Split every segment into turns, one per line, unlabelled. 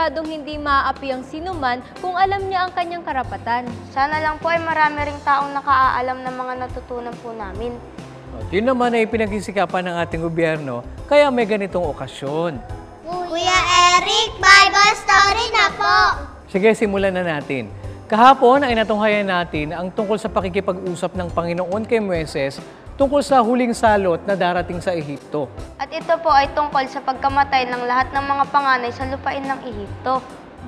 siguradong hindi maaapi ang sinuman kung alam niya ang kanyang karapatan.
Sana lang po ay marami ring taong nakaalam ng mga natutunan po namin.
At yun naman ay pinagsisikapan ng ating gobyerno, kaya may ganitong okasyon.
Kuya Eric, Bible story na po!
Sige, simulan na natin. Kahapon ay natunghayan natin ang tungkol sa pakikipag-usap ng Panginoon kay Moises tungkol sa huling salot na darating sa Ehipto.
At ito po ay tungkol sa pagkamatay ng lahat ng mga panganay sa lupain ng Ehipto.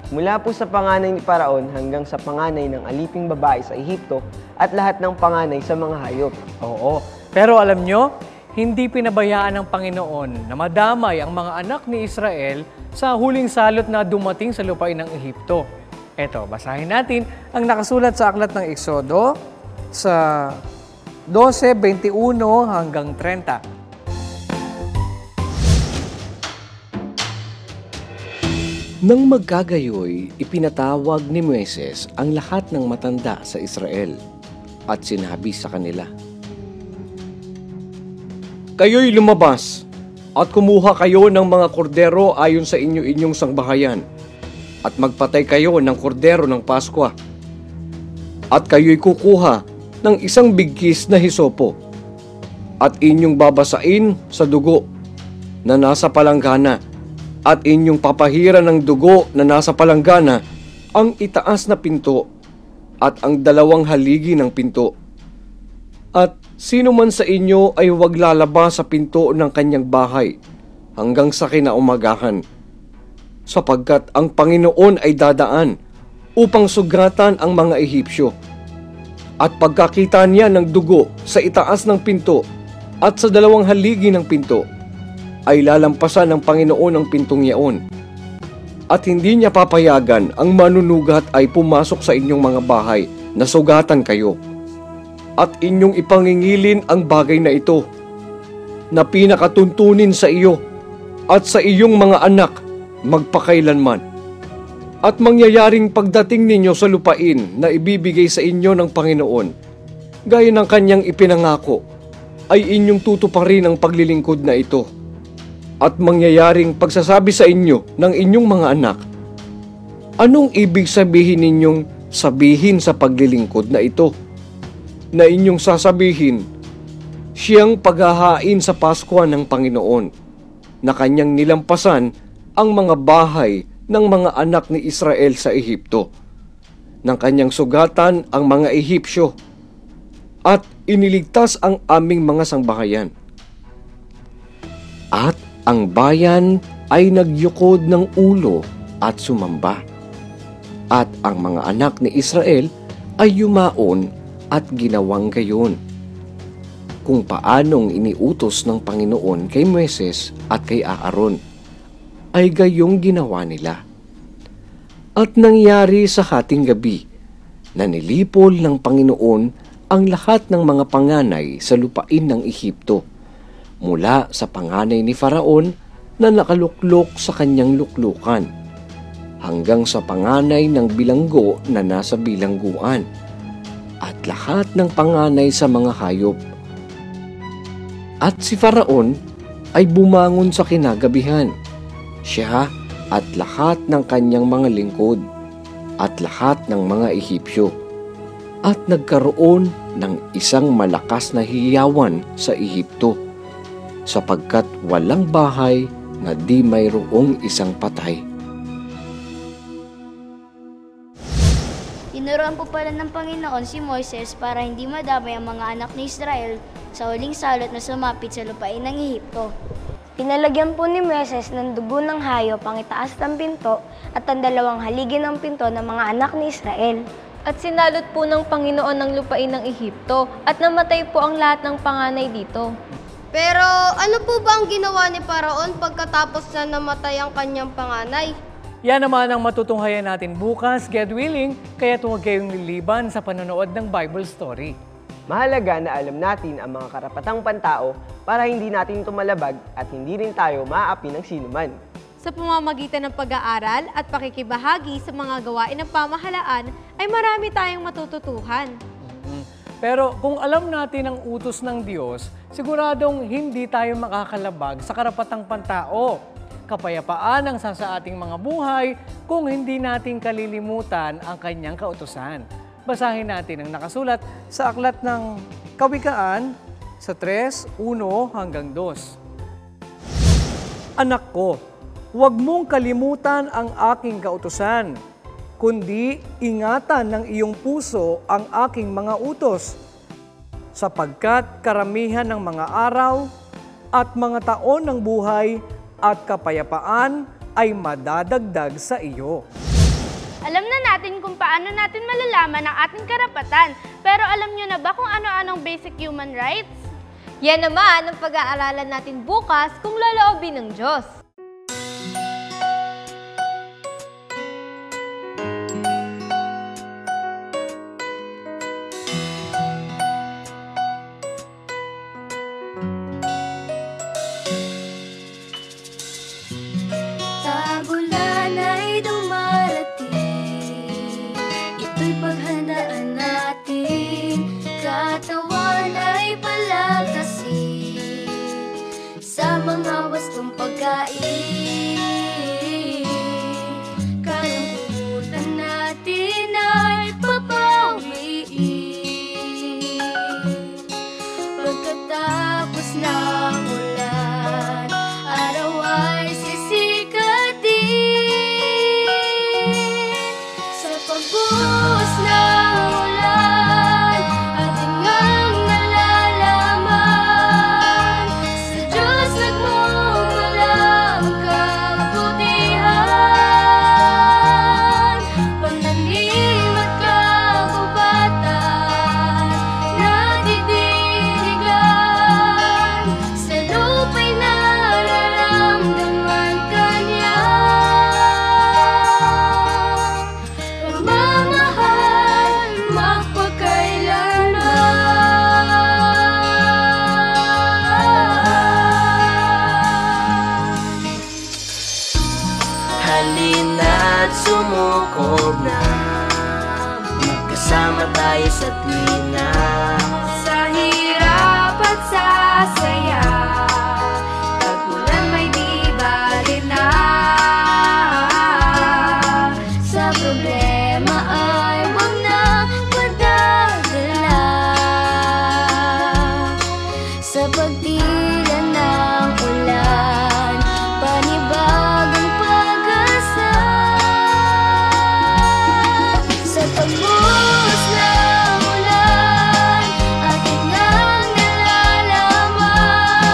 Mula po sa panganay ni Paraon hanggang sa panganay ng aliping babae sa Ehipto at lahat ng panganay sa mga hayop.
Oo, pero alam nyo, hindi pinabayaan ng Panginoon na madamay ang mga anak ni Israel sa huling salot na dumating sa lupain ng Ehipto. Eto, basahin natin ang nakasulat sa aklat ng Eksodo sa 12:21 hanggang 30.
Nang magkagayoy, ipinatawag ni Moises ang lahat ng matanda sa Israel at sinabi sa kanila, "Kayo'y lumabas at kumuha kayo ng mga kordero ayon sa inyong sangbahayan at magpatay kayo ng kordero ng Paskwa. At kayo'y kukuha ng isang bigkis na hisopo at inyong babasain sa dugo na nasa palanggana at inyong papahiran ng dugo na nasa palanggana ang itaas na pinto at ang 2 haligi ng pinto. At sino man sa inyo ay huwag lalabas sa pinto ng kanyang bahay hanggang sa kinaumagahan, sapagkat ang Panginoon ay dadaan upang sugatan ang mga Ehipsyo. At pagkakita niya ng dugo sa itaas ng pinto at sa 2 haligi ng pinto, ay lalampasan ng Panginoon ang pintong iyon. At hindi niya papayagan ang manunugat ay pumasok sa inyong mga bahay na sugatan kayo. At inyong ipangingilin ang bagay na ito, na pinakatuntunin sa iyo at sa iyong mga anak magpakailanman. At mangyayaring pagdating ninyo sa lupain na ibibigay sa inyo ng Panginoon, gaya ng kanyang ipinangako, ay inyong tutuparin ang paglilingkod na ito. At mangyayaring pagsasabi sa inyo ng inyong mga anak, anong ibig sabihin ninyong sabihin sa paglilingkod na ito? Na inyong sasabihin, siyang paghahain sa Paskwa ng Panginoon, na kanyang nilampasan ang mga bahay ng mga anak ni Israel sa Ehipto, ng kanyang sugatan ang mga Ehipsyo, at iniligtas ang aming mga sangbahayan. At ang bayan ay nagyukod ng ulo at sumamba, at ang mga anak ni Israel ay yumaon at ginawang gayon, kung paanong iniutos ng Panginoon kay Moises at kay Aaron, ay gayong ginawa nila. At nangyari sa hating gabi na nilipol ng Panginoon ang lahat ng mga panganay sa lupain ng Ehipto, mula sa panganay ni Faraon na nakaluklok sa kanyang luklukan, hanggang sa panganay ng bilanggo na nasa bilangguan, at lahat ng panganay sa mga hayop. At si Faraon ay bumangon sa kinagabihan, siya at lahat ng kanyang mga lingkod, at lahat ng mga Ehipsyo, at nagkaroon ng isang malakas na hiyawan sa Ehipto, sapagkat walang bahay na di mayroong isang patay.
Tinuruan po pala ng Panginoon si Moises para hindi madamay ang mga anak ni Israel sa huling salot na sumapit sa lupain ng Ehipto. Pinalagyan po ni Moises ng dugo ng hayop ang itaas ng pinto at ang 2 haligi ng pinto ng mga anak ni Israel.
At sinalot po ng Panginoon ng lupain ng Ehipto at namatay po ang lahat ng panganay dito.
Pero ano po ba ang ginawa ni Paraon pagkatapos na namatay ang kanyang panganay?
Yan naman ang matutunghayan natin bukas, God willing, kaya huwag kayong liliban sa panonood ng Bible story.
Mahalaga na alam natin ang mga karapatang pantao para hindi natin tumalabag at hindi rin tayo maaapi ng sinuman.
Sa pamamagitan ng pag-aaral at pakikibahagi sa mga gawain ng pamahalaan, ay marami tayong matututuhan.
Pero kung alam natin ang utos ng Diyos, siguradong hindi tayo makakalabag sa karapatang pantao. kapayapaan ang sa ating mga buhay kung hindi natin kalilimutan ang kanyang kautusan. Basahin natin ang nakasulat sa aklat ng Kawikaan sa 3:1 hanggang 2. Anak ko, huwag mong kalimutan ang aking kautusan, kundi ingatan ng iyong puso ang aking mga utos, sapagkat karamihan ng mga araw at mga taon ng buhay at kapayapaan ay madadagdag sa iyo.
Alam na natin kung paano natin malalaman ang ating karapatan, pero alam nyo na ba kung ano-anong basic human rights?
Yan naman ang pag-aaralan natin bukas kung loloobin ng Diyos.
Tagulan ay dumarating, ito'y paghandaan natin. Katawan ay palagtasin sa mga wastong pagkain. Kalungkutan natin ay papawiin. Pagkatapos ng ulan, araw ay sisikatin. Sa pagbuhos ng ulan, ating ngang nalalaman, sa Diyos nagmumula ang kabutihan. Pananim at kagubatan, nadidiligan, sa lupa'y nararamdaman kanya. Pagmamahal magpakailanman.
Halina't sumuko na, magkasama tayo sa tuwina.
Sa hirap at sa saya, pag-ulan may di bali na.
Sa problema ay huwag na padadala. Sa pagtila ng ulan, panibagong pag-asa. Sa pagbuhos ng ulan, ating ngang nalalaman,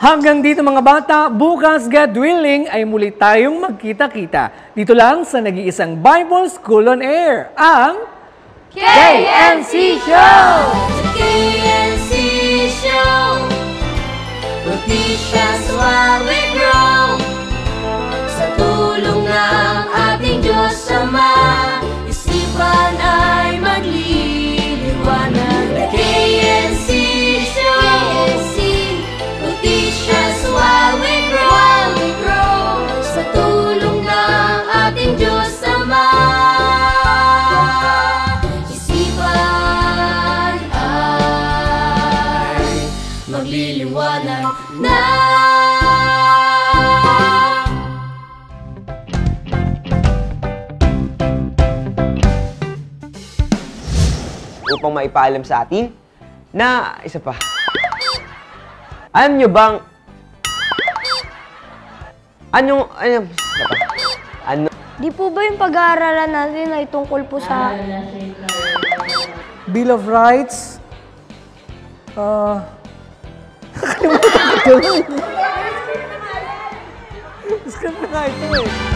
Hanggang dito mga bata, bukas God willing ay muli tayong magkita-kita. Dito lang sa nag-iisang Bible School on Air, ang KNC Show!
KNC Show. Will teach us while we grow. Sa tulong ng ating Diyos Ama, isipan ay magliliwanag. The KNC Show. Will teach us while we grow. Sa tulong ng ating Diyos Ama, isipan ay magliliwanag na.
Upang maipaalam sa atin na isa pa. Alam nyo bang ano
Di po ba yung pag-aaralan natin ay tungkol po sa...
Bill of Rights? Nakalimutan ko. Gusto ko na nga ito eh.